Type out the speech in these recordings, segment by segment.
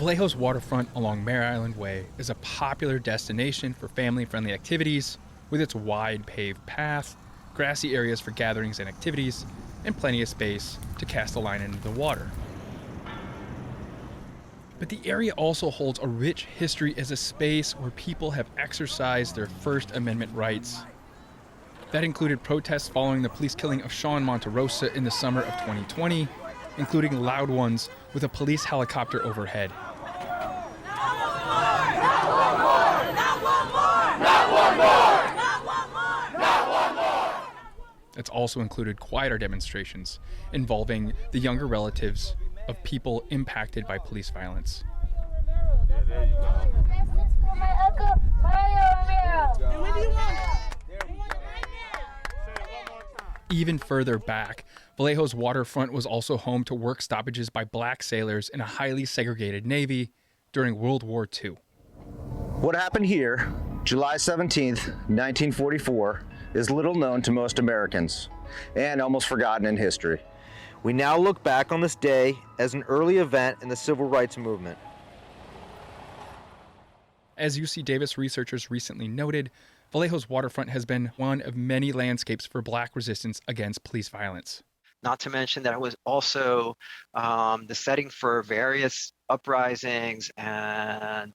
Vallejo's waterfront along Mare Island Way is a popular destination for family-friendly activities with its wide paved path, grassy areas for gatherings and activities, and plenty of space to cast a line into the water. But the area also holds a rich history as a space where people have exercised their First Amendment rights. That included protests following the police killing of Sean Monterrosa in the summer of 2020, including loud ones with a police helicopter overhead. It's also included quieter demonstrations involving the younger relatives of people impacted by police violence. Yeah, there you go. Even further back, Vallejo's waterfront was also home to work stoppages by black sailors in a highly segregated Navy during World War II. What happened here, July 17th, 1944, is little known to most Americans and almost forgotten in history. We now look back on this day as an early event in the civil rights movement. As UC Davis researchers recently noted, Vallejo's waterfront has been one of many landscapes for black resistance against police violence. Not to mention that it was also the setting for various uprisings and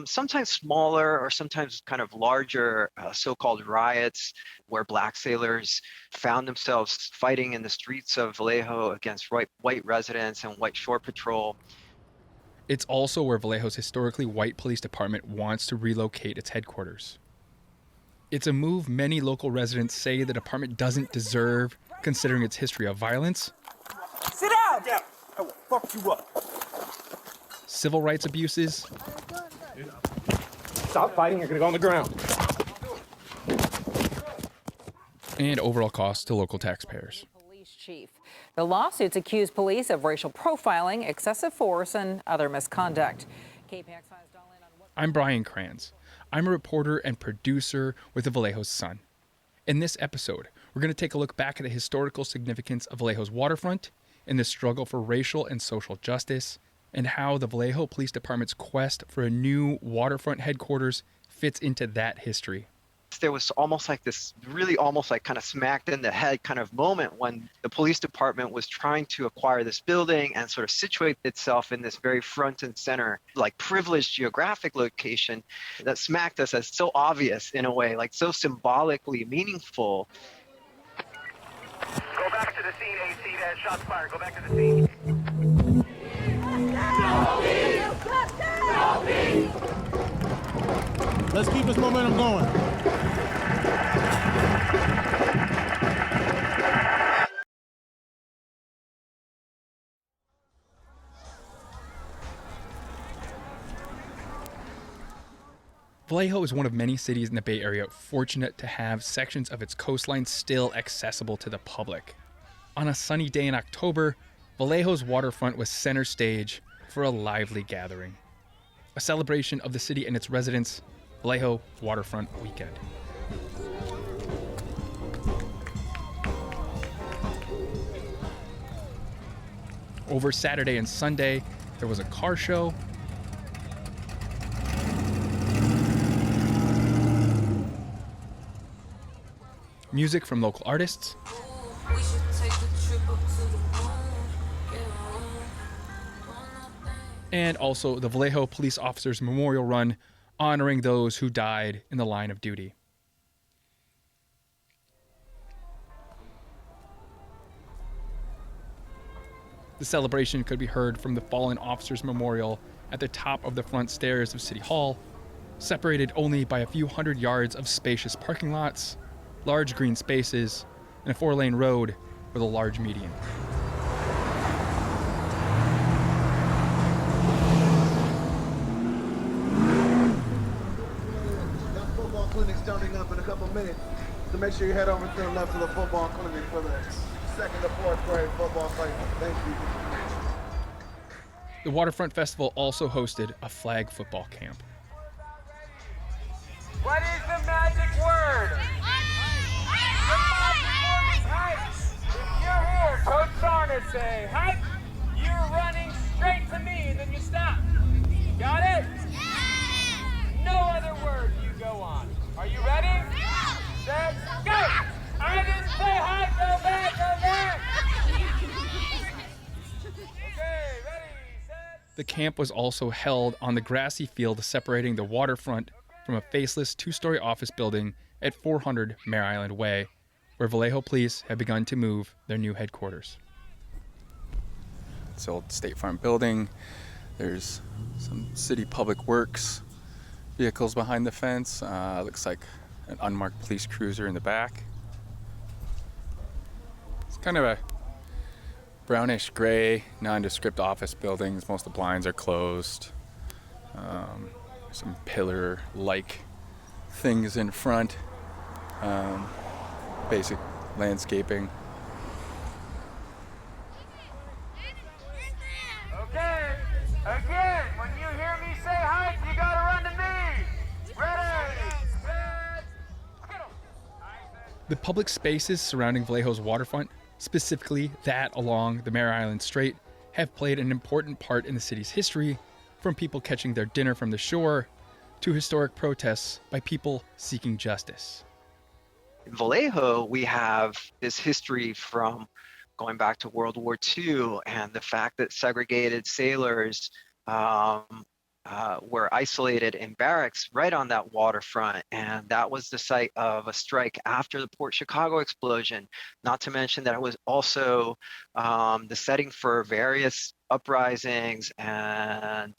sometimes smaller or sometimes kind of larger so-called riots where black sailors found themselves fighting in the streets of Vallejo against white residents and white shore patrol. It's also where Vallejo's historically white police department wants to relocate its headquarters. It's a move many local residents say the department doesn't deserve, considering its history of violence. Sit down! Yeah, I will fuck you up. Civil rights abuses. Stop fighting, you're gonna go on the ground. And overall costs to local taxpayers. Police chief. The lawsuits accuse police of racial profiling, excessive force, and other misconduct. I'm Brian Kranz. I'm a reporter and producer with the Vallejo Sun. In this episode, we're going to take a look back at the historical significance of Vallejo's waterfront and the struggle for racial and social justice, and how the Vallejo Police Department's quest for a new waterfront headquarters fits into that history. There was almost like this really almost like kind of smacked in the head kind of moment when the police department was trying to acquire this building and sort of situate itself in this very front and center, like privileged geographic location that smacked us as so obvious in a way, like so symbolically meaningful. Go back to the scene, AC. That shots fired. Go back to the scene. Let's keep this momentum going. Vallejo is one of many cities in the Bay Area fortunate to have sections of its coastline still accessible to the public. On a sunny day in October, Vallejo's waterfront was center stage for a lively gathering. A celebration of the city and its residents, Vallejo Waterfront Weekend. Over Saturday and Sunday, there was a car show, music from local artists, and also the Vallejo Police Officers Memorial Run, honoring those who died in the line of duty. The celebration could be heard from the Fallen Officers Memorial at the top of the front stairs of City Hall, separated only by a few hundred yards of spacious parking lots, large green spaces, and a 4-lane road with a large median. Football clinic starting up in a couple minutes, so make sure you head over to the left of the football clinic for the second to fourth grade football cycle. Thank you. The Waterfront Festival also hosted a flag football camp. What is the magic word? The magic word is hike. If you're here, Coach Sarner say hike. You're running straight to me, then you stop. set, go! I didn't say hi, go back, go back! Okay, ready, set. The camp was also held on the grassy field separating the waterfront from a faceless two-story office building at 400 Mare Island Way, where Vallejo Police had begun to move their new headquarters. It's the old State Farm building. There's some city public works vehicles behind the fence. Looks like an unmarked police cruiser in the back. It's kind of a brownish gray, nondescript office buildings. Most of the blinds are closed. Some pillar-like things in front. Basic landscaping. Okay, again, when you hear me say hi, you gotta run to me. Ready, set, go. The public spaces surrounding Vallejo's waterfront, specifically that along the Mare Island Strait, have played an important part in the city's history, from people catching their dinner from the shore to historic protests by people seeking justice. In Vallejo, we have this history from going back to World War II and the fact that segregated sailors were isolated in barracks right on that waterfront. And that was the site of a strike after the Port Chicago explosion, not to mention that it was also the setting for various uprisings and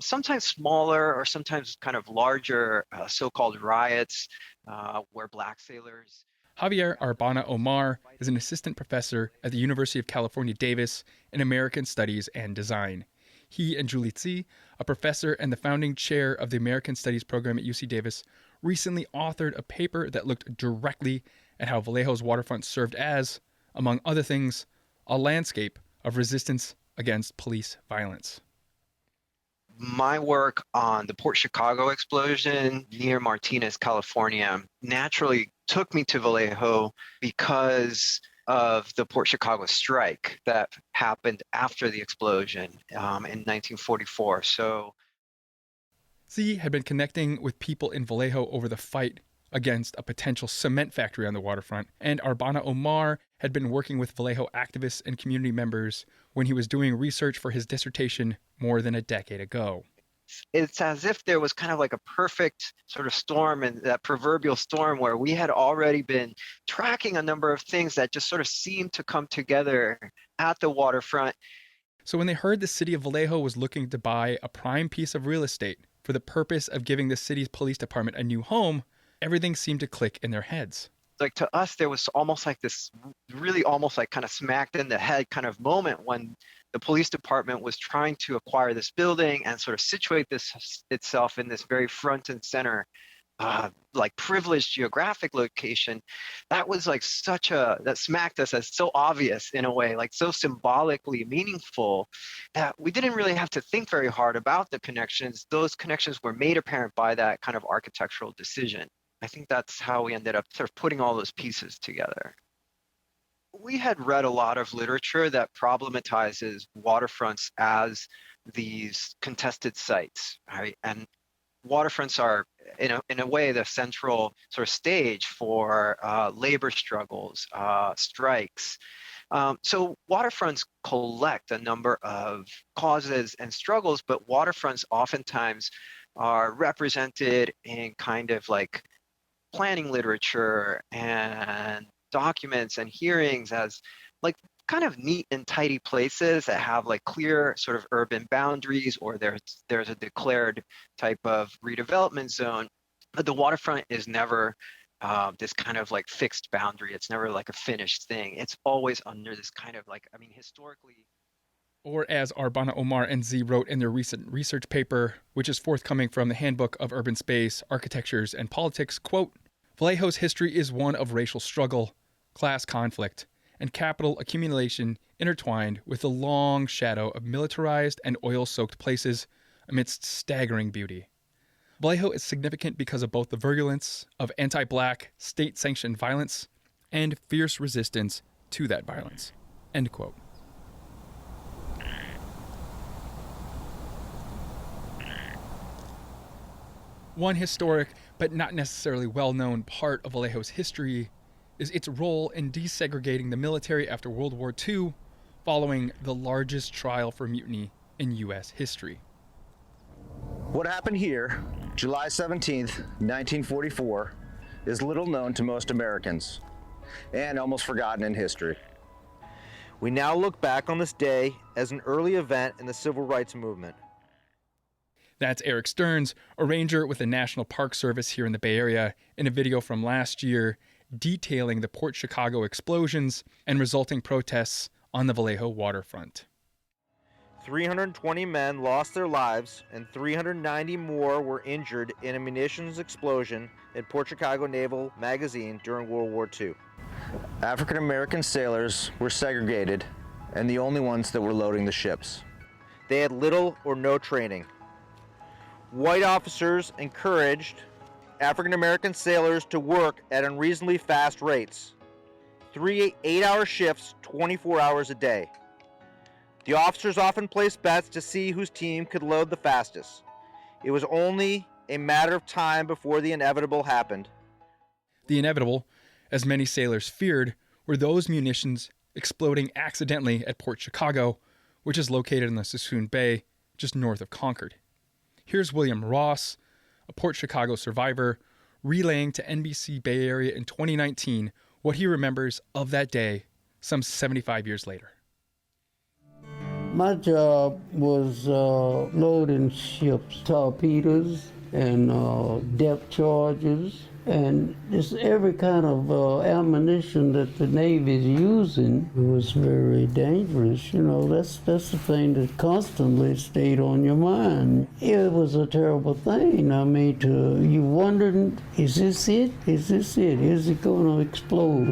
sometimes smaller or sometimes kind of larger so-called riots where Black sailors. Javier Arbona-Homar is an assistant professor at the University of California, Davis in American Studies and Design. He and Julie Tsi, a professor and the founding chair of the American Studies program at UC Davis, recently authored a paper that looked directly at how Vallejo's waterfront served as, among other things, a landscape of resistance against police violence. My work on the Port Chicago explosion near Martinez, California, naturally took me to Vallejo because of the Port Chicago strike that happened after the explosion in 1944. So Tsi had been connecting with people in Vallejo over the fight against a potential cement factory on the waterfront, and Arbona-Homar had been working with Vallejo activists and community members when he was doing research for his dissertation more than a decade ago. it's as if there was kind of like a perfect sort of storm, and that proverbial storm where we had already been tracking a number of things that just sort of seemed to come together at the waterfront. So when they heard the city of Vallejo was looking to buy a prime piece of real estate for the purpose of giving the city's police department a new home, everything seemed to click in their heads. Like, to us, there was almost like this really almost like kind of smacked in the head kind of moment when the police department was trying to acquire this building and sort of situate this itself in this very front and center, like privileged geographic location. That was like that smacked us as so obvious in a way, like so symbolically meaningful, that we didn't really have to think very hard about the connections. Those connections were made apparent by that kind of architectural decision. I think that's how we ended up sort of putting all those pieces together. We had read a lot of literature that problematizes waterfronts as these contested sites, right? And waterfronts are, in a way, the central sort of stage for labor struggles, strikes. So waterfronts collect a number of causes and struggles, but waterfronts oftentimes are represented in kind of like planning literature and documents and hearings as like kind of neat and tidy places that have like clear sort of urban boundaries, or there's a declared type of redevelopment zone. But the waterfront is never this kind of like fixed boundary. It's never like a finished thing. It's always under this kind of like, I mean, historically. Or as Arbona-Homar and Tsi wrote in their recent research paper, which is forthcoming from the Handbook of Urban Space, Architectures, and Politics, quote, Vallejo's history is one of racial struggle, class conflict, and capital accumulation intertwined with the long shadow of militarized and oil-soaked places amidst staggering beauty. Vallejo is significant because of both the virulence of anti-Black, state-sanctioned violence and fierce resistance to that violence. End quote. One historic but not necessarily well-known part of Vallejo's history is its role in desegregating the military after World War II, following the largest trial for mutiny in U.S. history. What happened here, July 17th, 1944, is little known to most Americans and almost forgotten in history. We now look back on this day as an early event in the civil rights movement. That's Eric Stearns, a ranger with the National Park Service here in the Bay Area, in a video from last year detailing the Port Chicago explosions and resulting protests on the Vallejo waterfront. 320 men lost their lives and 390 more were injured in a munitions explosion at Port Chicago Naval Magazine during World War II. African American sailors were segregated and the only ones that were loading the ships. They had little or no training. White officers encouraged African American sailors to work at unreasonably fast rates. 3 8-hour shifts, 24 hours a day. The officers often placed bets to see whose team could load the fastest. It was only a matter of time before the inevitable happened. The inevitable, as many sailors feared, were those munitions exploding accidentally at Port Chicago, which is located in the Sassoon Bay, just north of Concord. Here's William Ross, a Port Chicago survivor, relaying to NBC Bay Area in 2019 what he remembers of that day some 75 years later. My job was loading ships, torpedoes and depth charges, and just every kind of ammunition that the Navy's using. It was very dangerous, you know. That's the thing that constantly stayed on your mind. It was a terrible thing. I mean, you wondered, is this it? Is this it? Is it going to explode?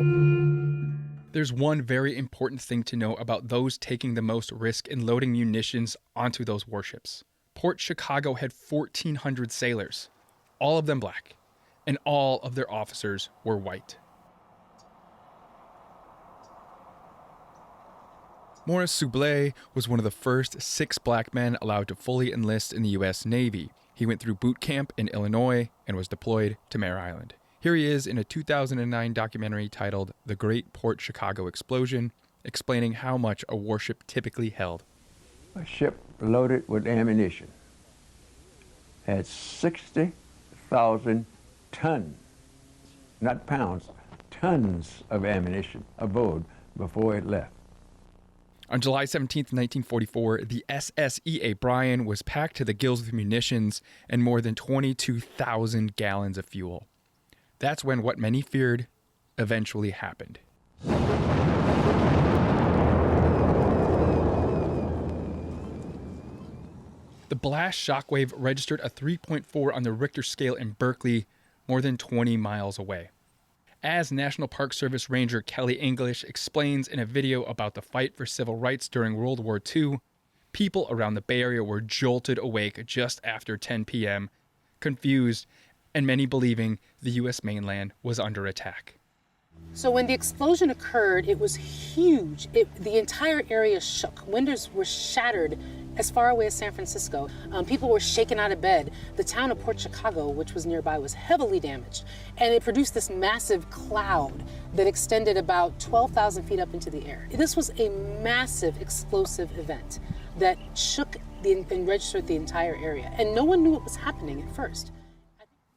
There's one very important thing to know about those taking the most risk in loading munitions onto those warships. Port Chicago had 1,400 sailors, all of them black, and all of their officers were white. Maurice Soublé was one of the first 6 black men allowed to fully enlist in the U.S. Navy. He went through boot camp in Illinois and was deployed to Mare Island. Here he is in a 2009 documentary titled The Great Port Chicago Explosion, explaining how much a warship typically held. A ship loaded with ammunition had 60,000 tons, not pounds, tons of ammunition aboard before it left. On July 17, 1944, the SSEA Bryan was packed to the gills with munitions and more than 22,000 gallons of fuel. That's when what many feared eventually happened. The blast shockwave registered a 3.4 on the Richter scale in Berkeley, more than 20 miles away. As National Park Service Ranger Kelly English explains in a video about the fight for civil rights during World War II, people around the Bay Area were jolted awake just after 10 p.m., confused, and many believing the U.S. mainland was under attack. So when the explosion occurred, it was huge. The entire area shook. Windows were shattered as far away as San Francisco. People were shaken out of bed. The town of Port Chicago, which was nearby, was heavily damaged. And it produced this massive cloud that extended about 12,000 feet up into the air. This was a massive explosive event that shook and registered the entire area. And no one knew what was happening at first.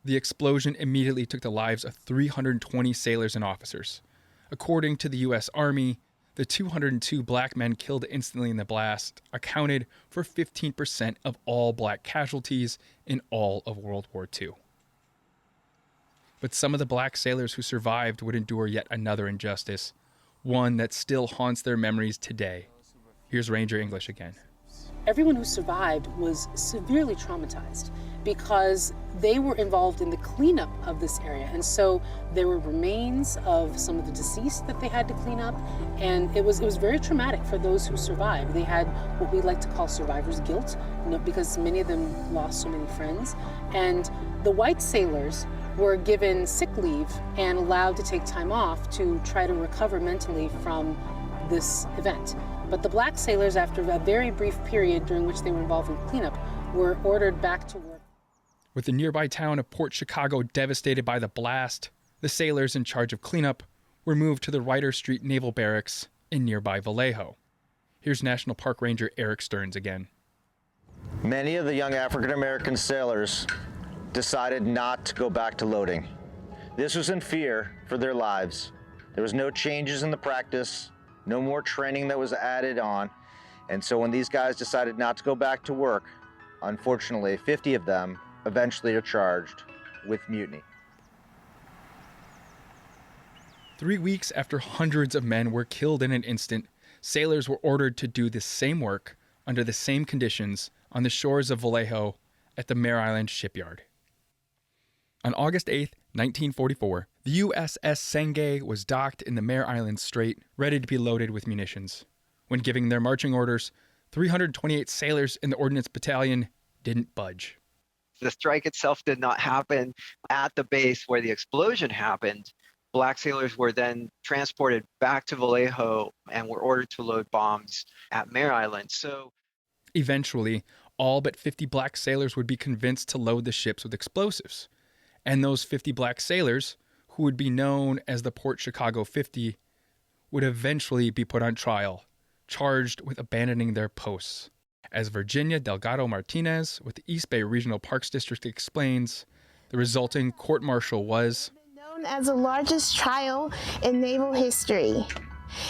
The explosion immediately took the lives of 320 sailors and officers. According to the U.S. Army, the 202 black men killed instantly in the blast accounted for 15% of all black casualties in all of World War II. But some of the black sailors who survived would endure yet another injustice, one that still haunts their memories today. Here's Ranger English again. Everyone who survived was severely traumatized because they were involved in the cleanup of this area. And so there were remains of some of the deceased that they had to clean up. And it was very traumatic for those who survived. They had what we like to call survivor's guilt, because many of them lost so many friends. And the white sailors were given sick leave and allowed to take time off to try to recover mentally from this event. But the black sailors, after a very brief period during which they were involved in cleanup, were ordered back to work. With the nearby town of Port Chicago devastated by the blast, the sailors in charge of cleanup were moved to the Ryder Street Naval Barracks in nearby Vallejo. Here's National Park Ranger Eric Stearns again. Many of the young African American sailors decided not to go back to loading. This was in fear for their lives. There was no changes in the practice, no more training that was added on. And so when these guys decided not to go back to work, unfortunately, 50 of them eventually are charged with mutiny. 3 weeks after hundreds of men were killed in an instant, sailors were ordered to do the same work under the same conditions on the shores of Vallejo at the Mare Island shipyard. On August 8, 1944, the USS Sangay was docked in the Mare Island Strait, ready to be loaded with munitions. When giving their marching orders, 328 sailors in the Ordnance Battalion didn't budge. The strike itself did not happen at the base where the explosion happened. Black sailors were then transported back to Vallejo and were ordered to load bombs at Mare Island. So eventually, all but 50 black sailors would be convinced to load the ships with explosives. And those 50 black sailors, who would be known as the Port Chicago 50, would eventually be put on trial, charged with abandoning their posts. As Virginia Delgado Martinez with the East Bay Regional Parks District explains, the resulting court-martial was known as the largest trial in naval history.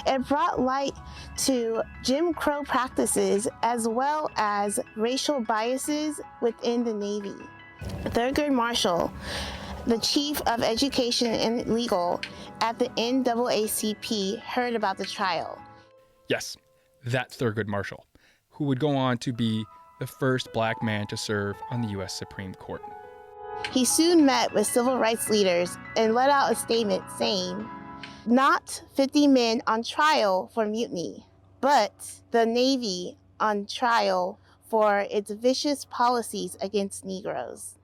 It brought light to Jim Crow practices as well as racial biases within the Navy. Thurgood Marshall, the Chief of Education and Legal at the NAACP, heard about the trial. Yes, that Thurgood Marshall, who would go on to be the first black man to serve on the U.S. Supreme Court. He soon met with civil rights leaders and let out a statement saying, "Not 50 men on trial for mutiny, but the Navy on trial for its vicious policies against Negroes."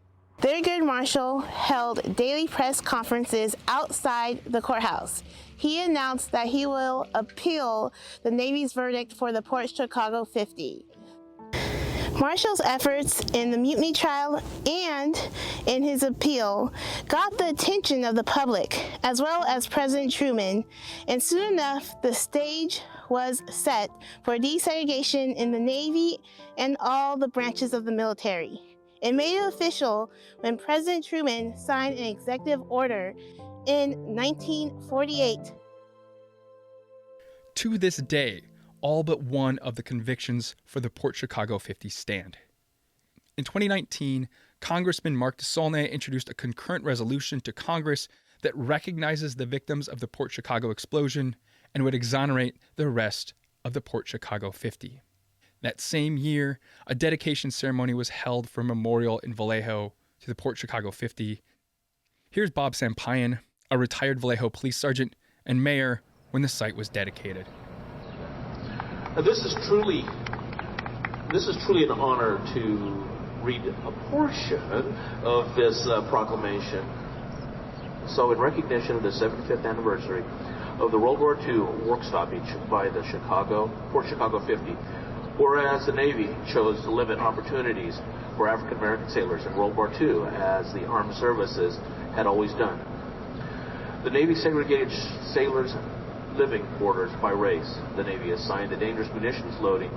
Thurgood Marshall held daily press conferences outside the courthouse. He announced that he will appeal the Navy's verdict for the Port Chicago 50. Marshall's efforts in the mutiny trial and in his appeal got the attention of the public, as well as President Truman, and soon enough, the stage was set for desegregation in the Navy and all the branches of the military. It made it official when President Truman signed an executive order in 1948. To this day, all but one of the convictions for the Port Chicago 50 stand. In 2019, Congressman Mark DeSaulnier introduced a concurrent resolution to Congress that recognizes the victims of the Port Chicago explosion and would exonerate the rest of the Port Chicago 50. That same year, a dedication ceremony was held for a memorial in Vallejo to the Port Chicago 50. Here's Bob Sampayan, a retired Vallejo police sergeant and mayor when the site was dedicated. This is truly an honor to read a portion of this proclamation. So in recognition of the 75th anniversary of the World War II work stoppage by the Port Chicago 50, whereas the Navy chose to limit opportunities for African American sailors in World War II, as the armed services had always done. The Navy segregated sailors' living quarters by race. The Navy assigned the dangerous munitions loading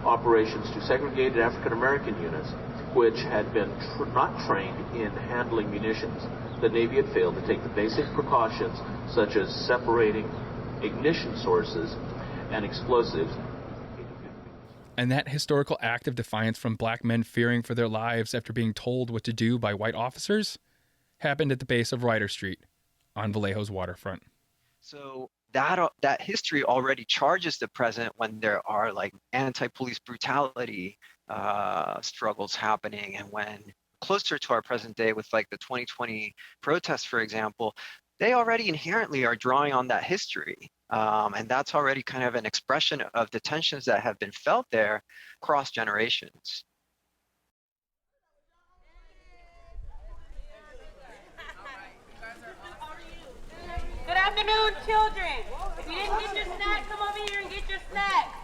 operations to segregated African American units, which had been not trained in handling munitions. The Navy had failed to take the basic precautions, such as separating ignition sources and explosives. And that historical act of defiance from black men fearing for their lives after being told what to do by white officers happened at the base of Ryder Street on Vallejo's waterfront. So that history already charges the present when there are like anti-police brutality struggles happening, and when closer to our present day with like the 2020 protests, for example, they already inherently are drawing on that history. And that's already kind of an expression of the tensions that have been felt there across generations. Good afternoon, children. If you didn't get your snack, come over here and get your snack.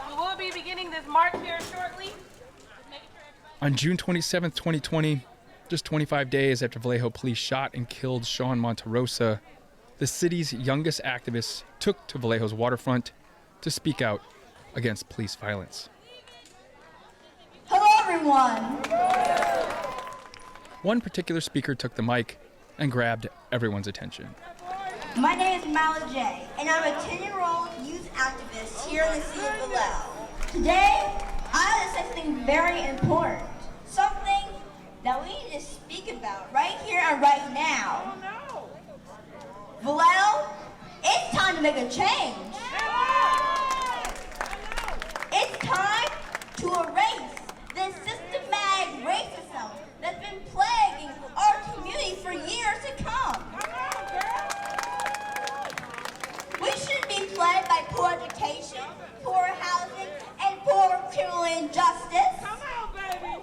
We will be beginning this march here shortly. On June 27, 2020, Just 25 days after Vallejo police shot and killed Sean Monterrosa, the city's youngest activists took to Vallejo's waterfront to speak out against police violence. Hello, everyone. One particular speaker took the mic and grabbed everyone's attention. My name is Mala J, and I'm a 10-year-old youth activist here in the city of Vallejo. Today, I want to say something very important, something that we need to speak about right here and right now. Vallejo, it's time to make a change. It's time to erase this systematic racism that's been plaguing our community for years to come. We shouldn't be plagued by poor education, poor housing, and poor criminal injustice. Come on, baby.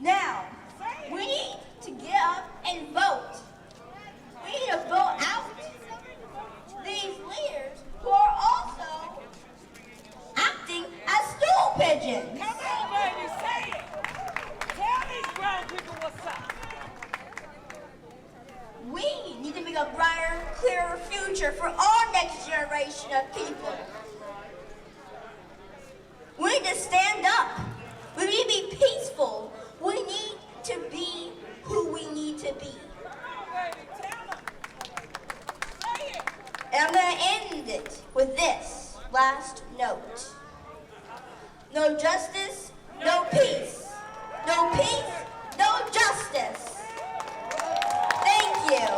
Now, we need to get up and vote. We need to vote out these leaders who are also acting as stool pigeons. Come on, baby, say it. Tell these grown people what's up. We need to make a brighter, clearer future for our next generation of people. We need to stand up. We need to be peaceful. We need to be who we need to be. And I'm going to end it with this last note. No justice, no peace. No peace, no justice. Thank you.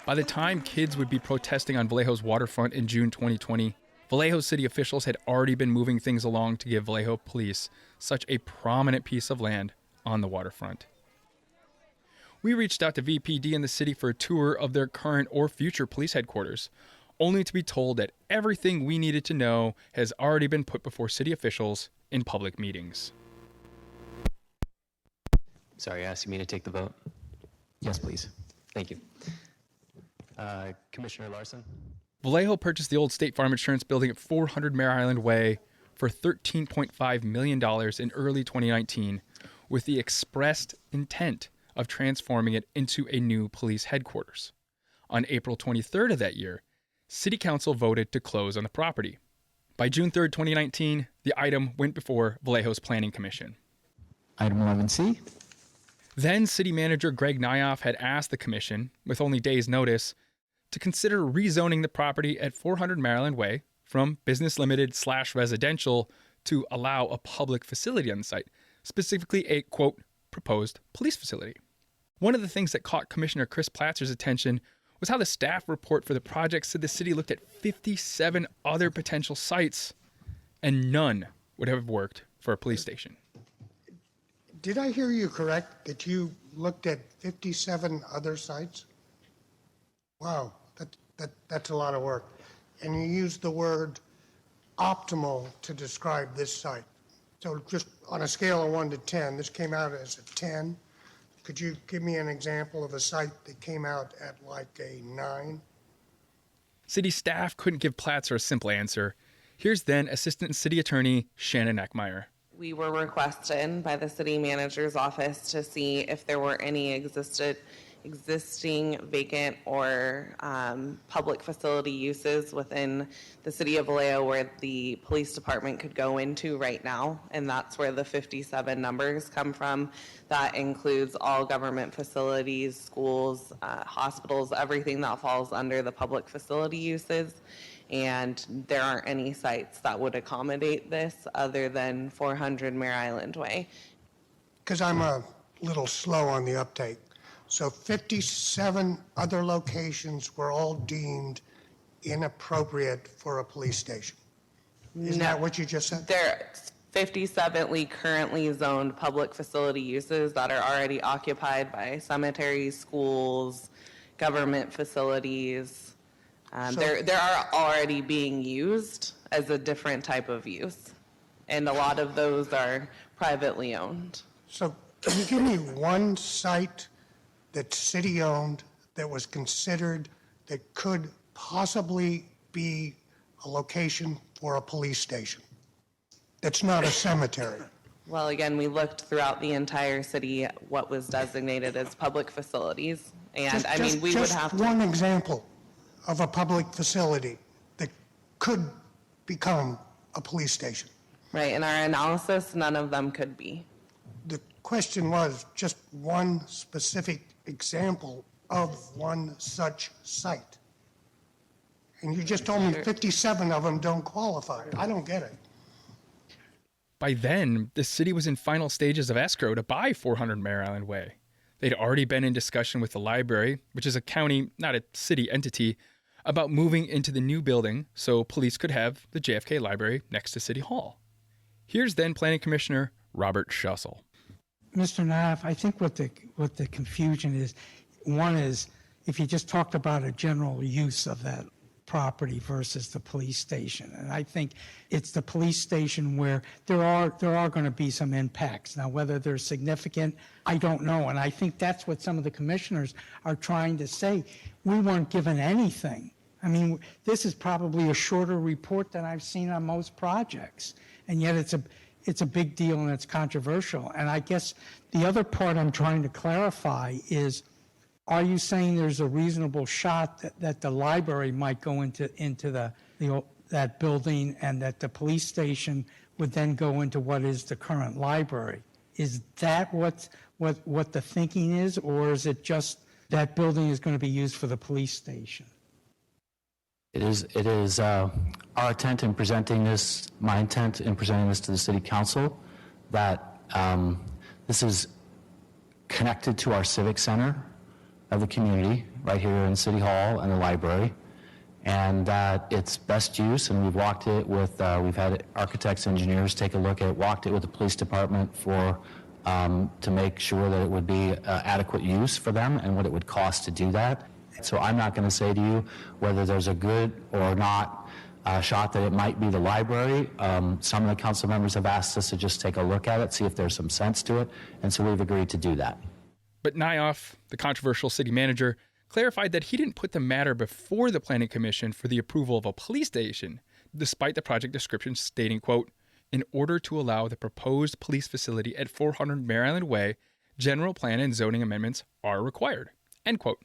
By the time kids would be protesting on Vallejo's waterfront in June 2020, Vallejo city officials had already been moving things along to give Vallejo police such a prominent piece of land on the waterfront. We reached out to VPD in the city for a tour of their current or future police headquarters, only to be told that everything we needed to know has already been put before city officials in public meetings. Sorry, asking me to take the vote? Yes, please. Thank you. Commissioner Larson? Vallejo purchased the old State Farm Insurance building at 400 Mare Island Way for $13.5 million in early 2019 with the expressed intent of transforming it into a new police headquarters. On April 23rd of that year, City Council voted to close on the property. By June 3rd, 2019, the item went before Vallejo's Planning Commission. Item 11C. Then City Manager Greg Nyhoff had asked the commission, with only days' notice, to consider rezoning the property at 400 Maryland Way from business limited / residential to allow a public facility on the site, specifically a, quote, proposed police facility. One of the things that caught Commissioner Chris Platzer's attention was how the staff report for the project said the city looked at 57 other potential sites and none would have worked for a police station. Did I hear you correct that you looked at 57 other sites? Wow, that's a lot of work. And you used the word optimal to describe this site. So just on a scale of 1 to 10, this came out as a 10. Could you give me an example of a site that came out at like a 9? City staff couldn't give Platzer a simple answer. Here's then Assistant City Attorney Shannon Eckmeyer. We were requested by the city manager's office to see if there were any existing vacant or public facility uses within the city of Vallejo where the police department could go into right now, and that's where the 57 numbers come from. That includes all government facilities, schools, hospitals, everything that falls under the public facility uses. And there aren't any sites that would accommodate this other than 400 Mare Island Way. Because I'm a little slow on the uptake. So 57 other locations were all deemed inappropriate for a police station. Isn't that what you just said? There are 57 currently zoned public facility uses that are already occupied by cemeteries, schools, government facilities. There are already being used as a different type of use, and a lot of those are privately owned. So can you give me one site that's city-owned that was considered that could possibly be a location for a police station? that's not a cemetery? Well, again, we looked throughout the entire city at what was designated as public facilities. And we would have to. One example of a public facility that could become a police station. Right, in our analysis, none of them could be. The question was just one specific example of one such site. And you just told me 57 of them don't qualify. I don't get it. By then, the city was in final stages of escrow to buy 400 Mare Island Way. They'd already been in discussion with the library, which is a county, not a city entity, about moving into the new building so police could have the JFK Library next to City Hall. Here's then Planning Commissioner Robert Schussel. Mr. Nyhoff, I think what the confusion is, one is if you just talked about a general use of that property versus the police station. And I think it's the police station where there are going to be some impacts. Now, whether they're significant, I don't know. And I think that's what some of the commissioners are trying to say. We weren't given anything. I mean, this is probably a shorter report than I've seen on most projects. And yet it's a big deal and it's controversial. And I guess the other part I'm trying to clarify is, are you saying there's a reasonable shot that the library might go into that building and that the police station would then go into what is the current library? Is that what the thinking is, or is it just that building is going to be used for the police station? It is our intent in presenting this, my intent in presenting this to the City Council, that this is connected to our civic center of the community right here in City Hall and the library, and that its best use, and we've walked it with, we've had architects, engineers take a look at it, walked it with the police department to make sure that it would be adequate use for them and what it would cost to do that. So I'm not going to say to you whether there's a good or not shot that it might be the library. Some of the council members have asked us to just take a look at it, see if there's some sense to it, and so we've agreed to do that. But Nyhoff, the controversial city manager, clarified that he didn't put the matter before the Planning Commission for the approval of a police station, despite the project description stating, quote, in order to allow the proposed police facility at 400 Mare Island Way, general plan and zoning amendments are required, end quote.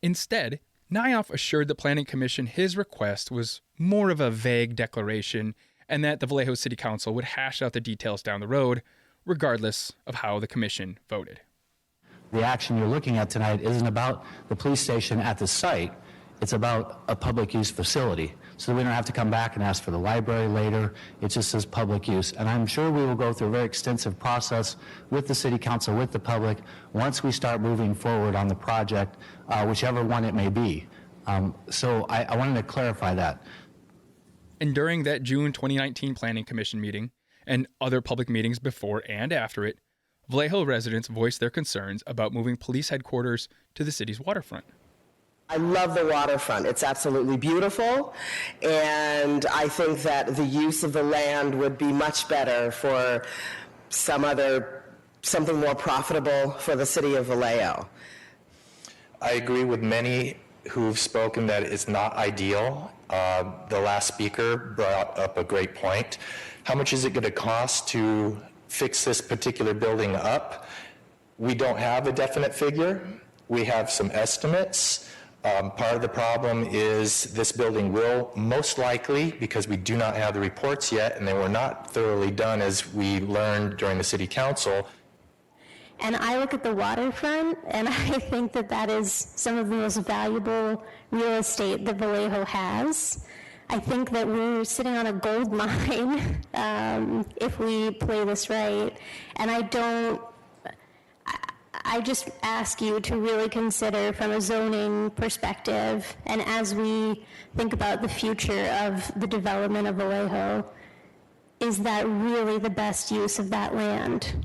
Instead, Nyhoff assured the Planning Commission his request was more of a vague declaration and that the Vallejo City Council would hash out the details down the road, regardless of how the commission voted. The action you're looking at tonight isn't about the police station at the site. It's about a public use facility, so that we don't have to come back and ask for the library later. It just says public use. And I'm sure we will go through a very extensive process with the City Council, with the public, once we start moving forward on the project, whichever one it may be. So I wanted to clarify that. And during that June 2019 Planning Commission meeting, and other public meetings before and after it, Vallejo residents voiced their concerns about moving police headquarters to the city's waterfront. I love the waterfront. It's absolutely beautiful, and I think that the use of the land would be much better for something more profitable for the city of Vallejo. I agree with many who've spoken that it's not ideal. The last speaker brought up a great point. How much is it going to cost to fix this particular building up? We don't have a definite figure. We have some estimates. Part of the problem is this building will most likely, because we do not have the reports yet and they were not thoroughly done as we learned during the City Council. And I look at the waterfront and I think that that is some of the most valuable real estate that Vallejo has. I think that we're sitting on a gold mine if we play this right. And I just ask you to really consider from a zoning perspective, and as we think about the future of the development of Vallejo, is that really the best use of that land?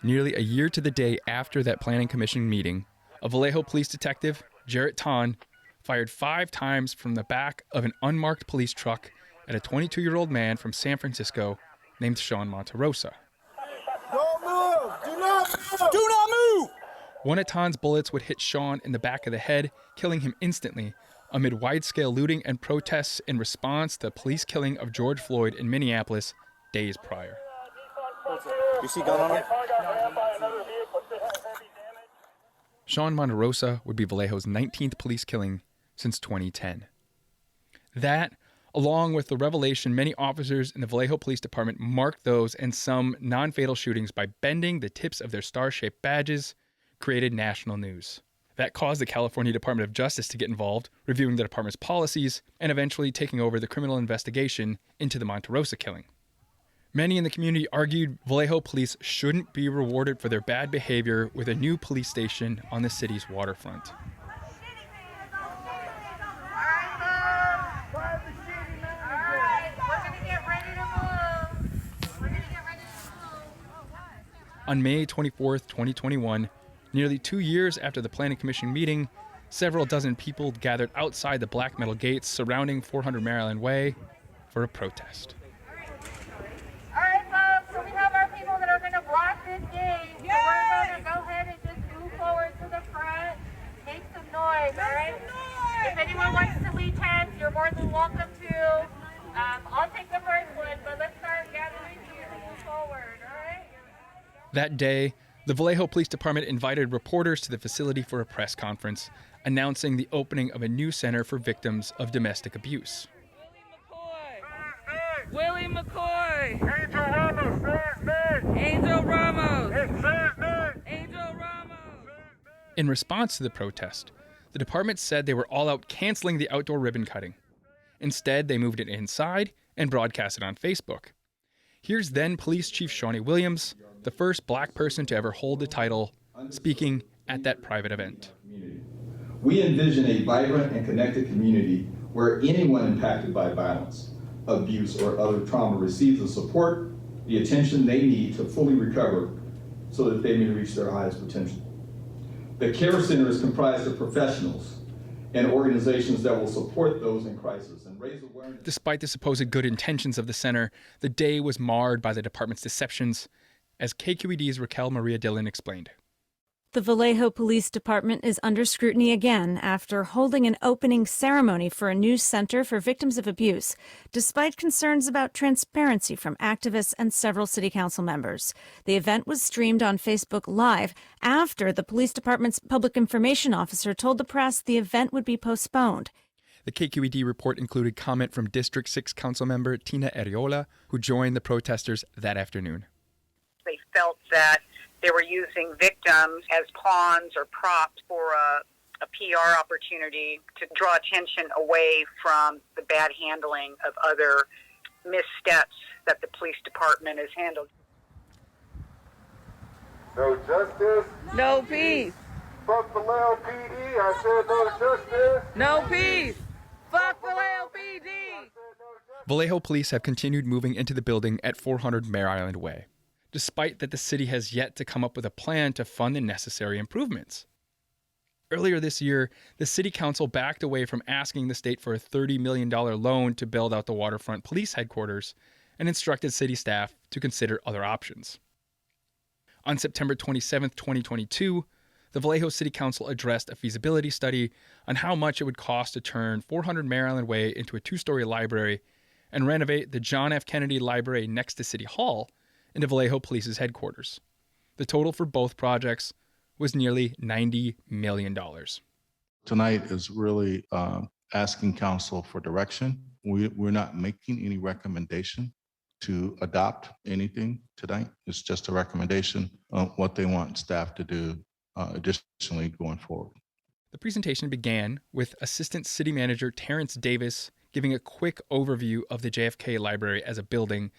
Nearly a year to the day after that Planning Commission meeting, a Vallejo police detective, Jarrett Ton, fired 5 times from the back of an unmarked police truck at a 22-year-old man from San Francisco named Sean Monterrosa. Go One of Tan's bullets would hit Sean in the back of the head, killing him instantly, amid wide-scale looting and protests in response to the police killing of George Floyd in Minneapolis days prior. You see gun on him? Sean Monterrosa would be Vallejo's 19th police killing since 2010. That, along with the revelation many officers in the Vallejo Police Department marked those and some non-fatal shootings by bending the tips of their star-shaped badges, created national news. That caused the California Department of Justice to get involved, reviewing the department's policies, and eventually taking over the criminal investigation into the Monterrosa killing. Many in the community argued Vallejo police shouldn't be rewarded for their bad behavior with a new police station on the city's waterfront. On May 24, 2021, nearly 2 years after the Planning Commission meeting, several dozen people gathered outside the black metal gates surrounding 400 Maryland Way for a protest. All right, folks, so we have our people that are going to block this gate. So we're going to go ahead and just move forward to the front, make some noise, all right? If anyone wants to lead hands, you're more than welcome to. I'll take the first one, but let's start gathering here and move forward, all right? That day, the Vallejo Police Department invited reporters to the facility for a press conference, announcing the opening of a new center for victims of domestic abuse. Willie McCoy. Angel Ramos. Angel Ramos. Angel Ramos. In response to the protest, the department said they were all out canceling the outdoor ribbon cutting. Instead, they moved it inside and broadcast it on Facebook. Here's then Police Chief Shawnee Williams, the first black person to ever hold the title, speaking at that private event. We envision a vibrant and connected community where anyone impacted by violence, abuse, or other trauma receives the support, the attention they need to fully recover so that they may reach their highest potential. The Care Center is comprised of professionals and organizations that will support those in crisis and raise awareness. Despite the supposed good intentions of the center, the day was marred by the department's deceptions, as KQED's Raquel Maria Dillon explained. The Vallejo Police Department is under scrutiny again after holding an opening ceremony for a new center for victims of abuse, despite concerns about transparency from activists and several city council members. The event was streamed on Facebook Live after the police department's public information officer told the press the event would be postponed. The KQED report included comment from District 6 council member Tina Arreola, who joined the protesters that afternoon. They felt that they were using victims as pawns or props for a PR opportunity to draw attention away from the bad handling of other missteps that the police department has handled. No justice. No peace. Fuck Vallejo PD. I said no justice. No peace. Fuck Vallejo PD. Vallejo police have continued moving into the building at 400 Mare Island Way, despite that the city has yet to come up with a plan to fund the necessary improvements. Earlier this year, the city council backed away from asking the state for a $30 million loan to build out the waterfront police headquarters and instructed city staff to consider other options. On September 27, 2022, the Vallejo City Council addressed a feasibility study on how much it would cost to turn 400 Mare Island Way into a two-story library and renovate the John F. Kennedy Library next to City Hall into Vallejo Police's headquarters. The total for both projects was nearly $90 million. Tonight is really asking council for direction. We're not making any recommendation to adopt anything tonight. It's just a recommendation on what they want staff to do additionally going forward. The presentation began with Assistant City Manager Terrence Davis giving a quick overview of the JFK Library as a building,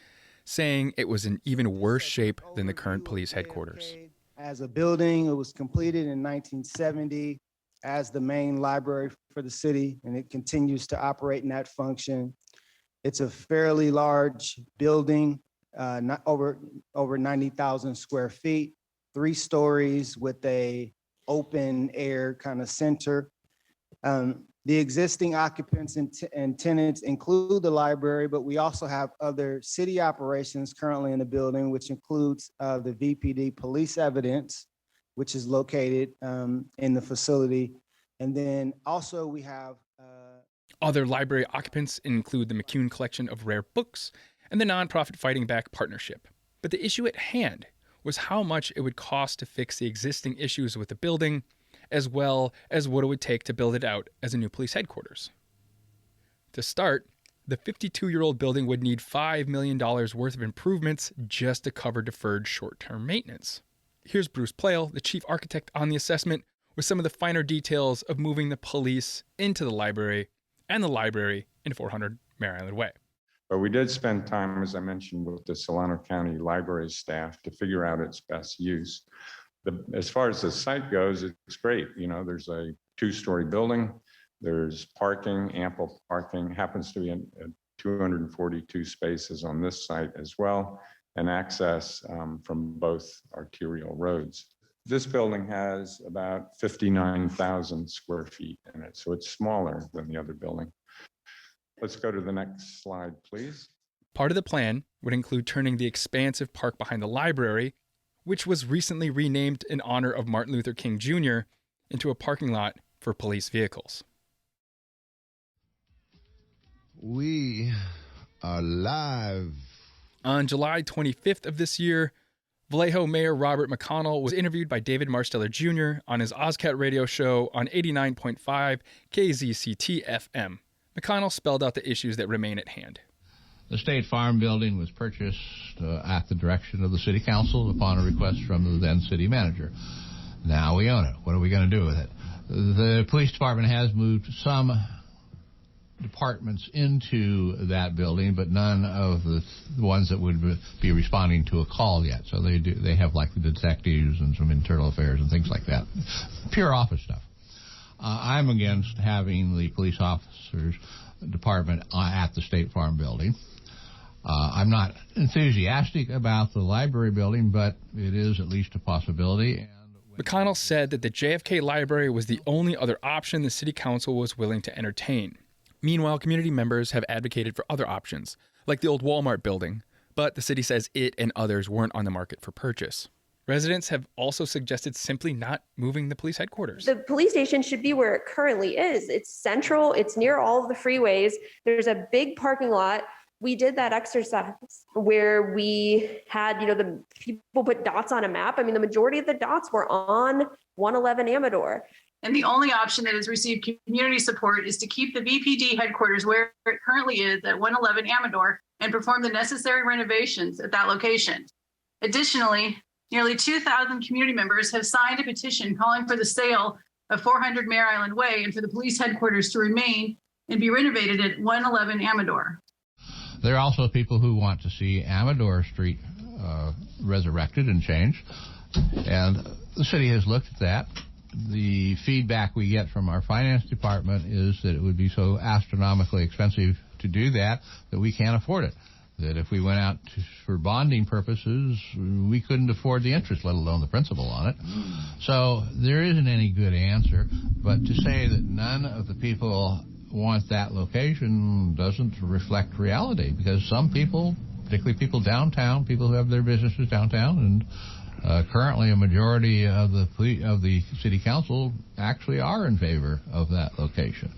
saying it was in even worse shape than the current police headquarters. As a building, it was completed in 1970 as the main library for the city, and it continues to operate in that function. It's a fairly large building, not over 90,000 square feet, 3 stories with a open air kind of center. The existing occupants and tenants include the library, but we also have other city operations currently in the building, which includes the VPD police evidence, which is located in the facility. And then also we have other library occupants include the McCune Collection of Rare Books and the nonprofit Fighting Back Partnership. But the issue at hand was how much it would cost to fix the existing issues with the building, as well as what it would take to build it out as a new police headquarters. To start, the 52-year-old building would need $5 million worth of improvements just to cover deferred short-term maintenance. Here's Bruce Plale, the chief architect on the assessment, with some of the finer details of moving the police into the library and the library in 400 Mare Island Way. But we did spend time, as I mentioned, with the Solano County Library staff to figure out its best use. As far as the site goes, it's great. You know, there's a 2-story building, there's parking, ample parking, happens to be in 242 spaces on this site as well, and access from both arterial roads. This building has about 59,000 square feet in it, so it's smaller than the other building. Let's go to the next slide, please. Part of the plan would include turning the expansive park behind the library, which was recently renamed in honor of Martin Luther King Jr., into a parking lot for police vehicles. We are live. On July 25th of this year, Vallejo Mayor Robert McConnell was interviewed by David Marsteller Jr. on his OzCat radio show on 89.5 KZCT-FM. McConnell spelled out the issues that remain at hand. The State Farm Building was purchased at the direction of the City Council upon a request from the then City Manager. Now we own it. What are we going to do with it? The Police Department has moved some departments into that building, but none of the ones that would be responding to a call yet. So they have like the detectives and some internal affairs and things like that. Pure office stuff. I'm against having the police officers department at the State Farm Building. I'm not enthusiastic about the library building, but it is at least a possibility. McConnell said that the JFK Library was the only other option the City Council was willing to entertain. Meanwhile, community members have advocated for other options, like the old Walmart building, but the city says it and others weren't on the market for purchase. Residents have also suggested simply not moving the police headquarters. The police station should be where it currently is. It's central, it's near all of the freeways. There's a big parking lot. We did that exercise where we had, the people put dots on a map. I mean, the majority of the dots were on 111 Amador. And the only option that has received community support is to keep the VPD headquarters where it currently is at 111 Amador and perform the necessary renovations at that location. Additionally, nearly 2,000 community members have signed a petition calling for the sale of 400 Mare Island Way and for the police headquarters to remain and be renovated at 111 Amador. There are also people who want to see Amador Street resurrected and changed, and the city has looked at that. The feedback we get from our finance department is that it would be so astronomically expensive to do that we can't afford it. That if we went out for bonding purposes, we couldn't afford the interest, let alone the principal on it. So there isn't any good answer. But to say that none of the people want that location doesn't reflect reality, because some people, particularly people downtown, people who have their businesses downtown, and currently a majority of the city council actually are in favor of that location.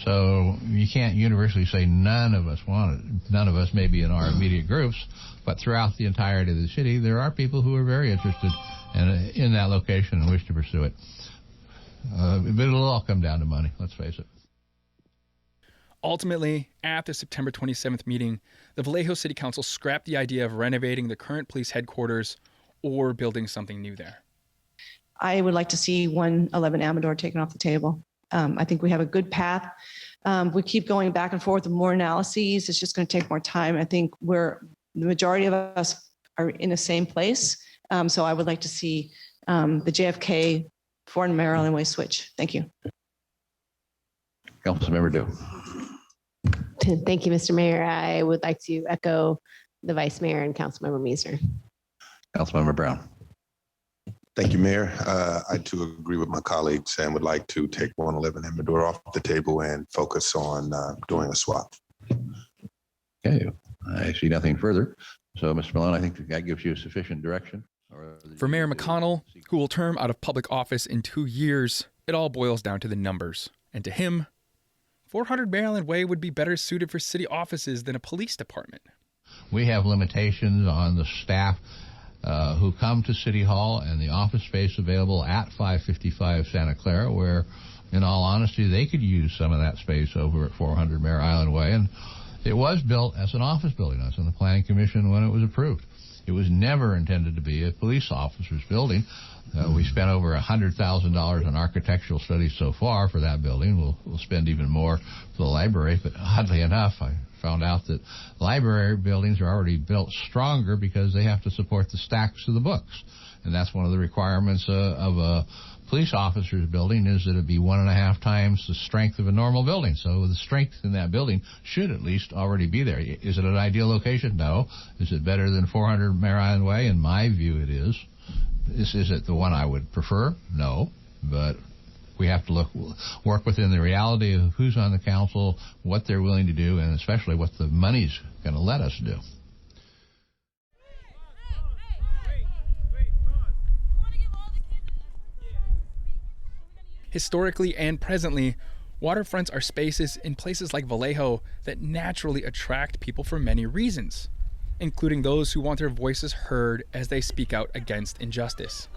So you can't universally say none of us want it. None of us maybe in our immediate groups, but throughout the entirety of the city, there are people who are very interested in that location and wish to pursue it. But it'll all come down to money, let's face it. Ultimately, at the September 27th meeting, the Vallejo City Council scrapped the idea of renovating the current police headquarters or building something new there. I would like to see 111 Amador taken off the table. I think we have a good path. We keep going back and forth with more analyses. It's just going to take more time. I think the majority of us are in the same place. So I would like to see the JFK 400 Mare Island Way switch. Thank you. Councilmember Dew. Thank you, Mr. Mayor. I would like to echo the Vice Mayor and Councilmember Meeser. Councilmember Brown. Thank you, Mayor. I too agree with my colleagues and would like to take 111 Amador off the table and focus on doing a swap. Okay, I see nothing further. So, Mr. Malone, I think that gives you sufficient direction. Or For Mayor McConnell, who will term out of public office in 2 years, it all boils down to the numbers. And to him, 400 Maryland Way would be better suited for city offices than a police department. We have limitations on the staff who come to City Hall and the office space available at 555 Santa Clara, where, in all honesty, they could use some of that space over at 400 Mare Island Way. And it was built as an office building. I was on the Planning Commission when it was approved. It was never intended to be a police officer's building. We spent over $100,000 on architectural studies so far for that building. We'll spend even more for the library, but oddly enough, I found out that library buildings are already built stronger because they have to support the stacks of the books. And that's one of the requirements of a police officer's building, is that it be 1.5 times the strength of a normal building. So the strength in that building should at least already be there. Is it an ideal location? No. Is it better than 400 Mare Island Way? In my view, it is. Is it the one I would prefer? No. But we have to work within the reality of who's on the council, what they're willing to do, and especially what the money's going to let us do. Historically and presently, waterfronts are spaces in places like Vallejo that naturally attract people for many reasons, including those who want their voices heard as they speak out against injustice.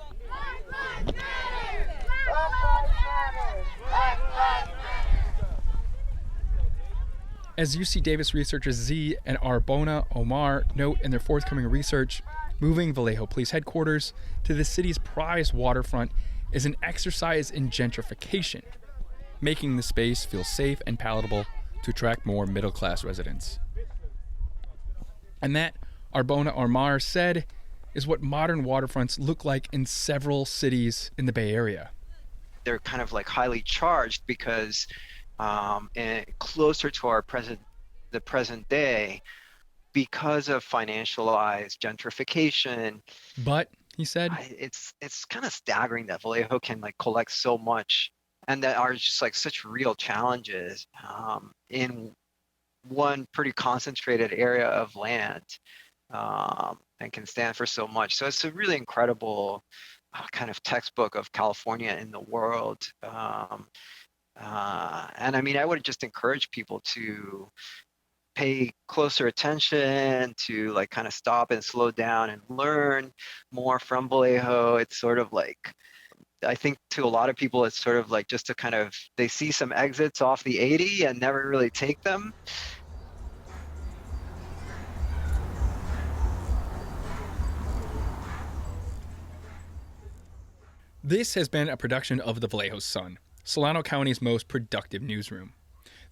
As UC Davis researchers Z and Arbona-Homar note in their forthcoming research, moving Vallejo Police Headquarters to the city's prized waterfront is an exercise in gentrification, making the space feel safe and palatable to attract more middle-class residents. And that, Arbona-Homar said, is what modern waterfronts look like in several cities in the Bay Area. They're kind of like highly charged because closer to the present day, because of financialized gentrification. But, he said, it's kind of staggering that Vallejo can like collect so much, and that are just like such real challenges in one pretty concentrated area of land, and can stand for so much. So it's a really incredible kind of textbook of California in the world. And I mean, I would just encourage people to pay closer attention, to like kind of stop and slow down and learn more from Vallejo. It's sort of like, I think to a lot of people, it's sort of like just to kind of, they see some exits off the 80 and never really take them. This has been a production of the Vallejo Sun, Solano County's most productive newsroom.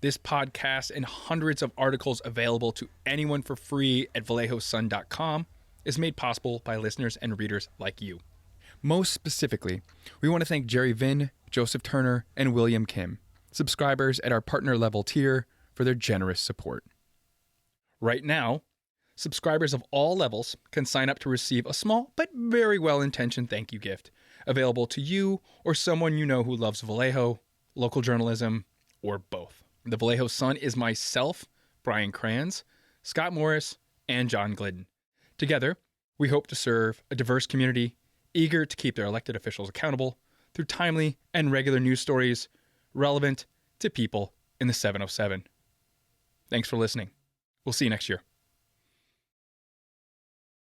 This podcast and hundreds of articles available to anyone for free at vallejosun.com is made possible by listeners and readers like you. Most specifically, we want to thank Jerry Vinn, Joseph Turner, and William Kim, subscribers at our partner level tier, for their generous support. Right now, subscribers of all levels can sign up to receive a small but very well-intentioned thank you gift, available to you or someone you know who loves Vallejo, local journalism, or both. The Vallejo Sun is myself, Brian Kranz, Scott Morris, and John Glidden. Together, we hope to serve a diverse community eager to keep their elected officials accountable through timely and regular news stories relevant to people in the 707. Thanks for listening. We'll see you next year.